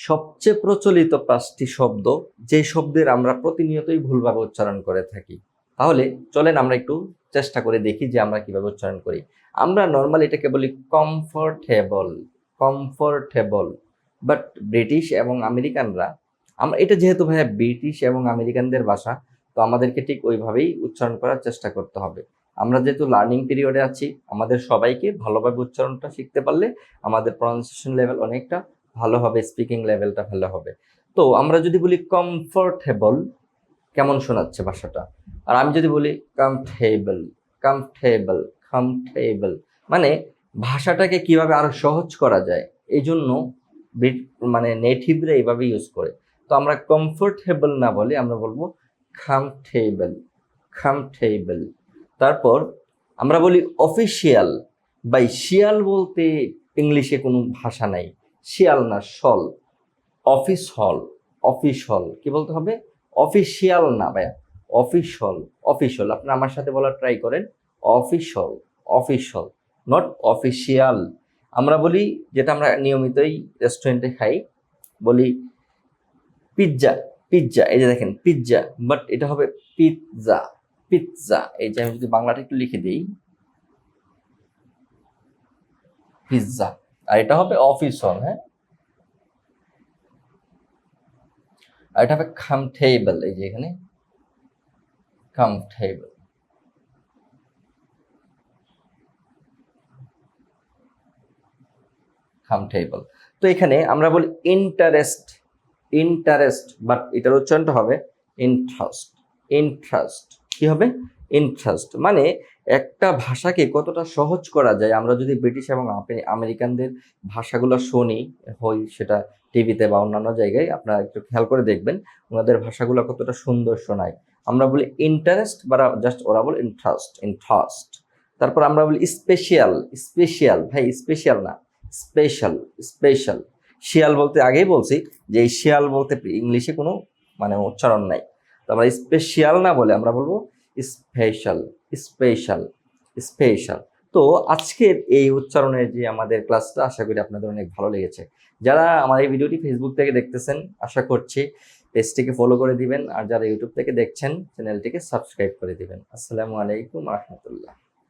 সবচেয়ে প্রচলিত 5টি শব্দ, যে শব্দের আমরা প্রতিনিয়তই ভুলভাবে উচ্চারণ করে থাকি। তাহলে চলেন আমরা একটু চেষ্টা করে দেখি যে আমরা কিভাবে উচ্চারণ করি। আমরা নর্মালি এটাকে বলি কমফোর্টেবল, কমফোর্টেবল। বাট ব্রিটিশ এবং আমেরিকানরা, আমরা এটা যেহেতু ভাইয়া ব্রিটিশ এবং আমেরিকানদের ভাষা, তো আমাদেরকে ঠিক ওইভাবেই উচ্চারণ করার চেষ্টা করতে হবে। আমরা যেহেতু লার্নিং পিরিয়ডে আছি, আমাদের সবাইকে ভালোভাবে উচ্চারণটা শিখতে পারলে আমাদের প্রনাউন্সিয়েশন লেভেল অনেকটা ভালো হবে, স্পিকিং লেভেলটা ভালো হবে। তো আমরা যদি বলি কমফোর্টেবল, কেমন শোনাচ্ছে ভাষাটা? আর আমি যদি বলি কমফর্টেবল, কমফর্টেবল, কমফর্টেবল, মানে ভাষাটাকে কিভাবে আরো সহজ করা যায়, এই জন্য মানে নেটিভরা এইভাবে ইউজ করে। তো আমরা কমফোর্টেবল না বলে আমরা বলবো কমফর্টেবল, কমফর্টেবল। তারপর আমরা বলি অফিসিয়াল। বাই শিয়াল বলতে ইংলিশে কোনো ভাষা নাই, শিয়াল না, সল। অফিস হল, অফিস হল কি বলতে হবে? অফিসিয়াল না ভাইয়া, অফিসিয়াল, অফিসিয়াল। আপনি আমার সাথে বলার ট্রাই করেন, অফিসিয়াল, অফিসিয়াল, নট অফিসিয়াল। আমরা বলি, যেটা আমরা নিয়মিতই রেস্টুরেন্টে খাই, বলি পিৎজা, পিৎজা, এই যে দেখেন পিৎজা, বাট এটা হবে পিৎজা, পিৎজা। এই যে আমি যদি বাংলাটা একটু লিখে দিই, পিৎজা, আর এটা হবে অফিসিয়াল। হ্যাঁ, আর এটা হবে কমফর্টেবল, এই যে এখানে কমফর্টেবল, কমফর্টেবল। তো এখানে আমরা বলি ইন্টারেস্ট, ইন্টারেস্ট, বাট এটার উচ্চারণটা হবে ইন্টারেস্ট, ইন্টারেস্ট। কি হবে? ইন্টারেস্ট। মানে একটা ভাষাকে কতটা সহজ করা যায়, আমরা যদি ব্রিটিশ এবং আমেরিকানদের ভাষাগুলো শুনি, হই সেটা টিভিতে বা অন্যান্য জায়গায়, আপনারা একটু খেয়াল করে দেখবেন ওনাদের ভাষাগুলো কতটা সুন্দর শোনায়। আমরা বলি ইন্টারেস্ট, বা জাস্ট ওরা বলে ইন্টারেস্ট, ইন্টারেস্ট। তারপর আমরা বলি স্পেশাল, স্পেশাল, ভাই স্পেশাল না, স্পেশাল, স্পেশাল। শিয়াল বলতে আগেই বলছি যে এই শিয়াল বলতে ইংলিশে কোনো মানে উচ্চারণ নাই। তো আমরা স্পেশাল না বলে আমরা বলবো স্পেশাল, স্পেশাল, স্পেশাল। তো আজকের এই উচ্চারণের যে আমাদের ক্লাসটা, আশা করি আপনাদের অনেক ভালো লেগেছে। যারা আমার এই ভিডিওটি ফেসবুক থেকে দেখতেছেন, আশা করছি পেজটিকে ফলো করে দিবেন, আর যারা ইউটিউব থেকে দেখছেন চ্যানেলটিকে সাবস্ক্রাইব করে দিবেন। আসসালামু আলাইকুম রহমতুল্লাহ।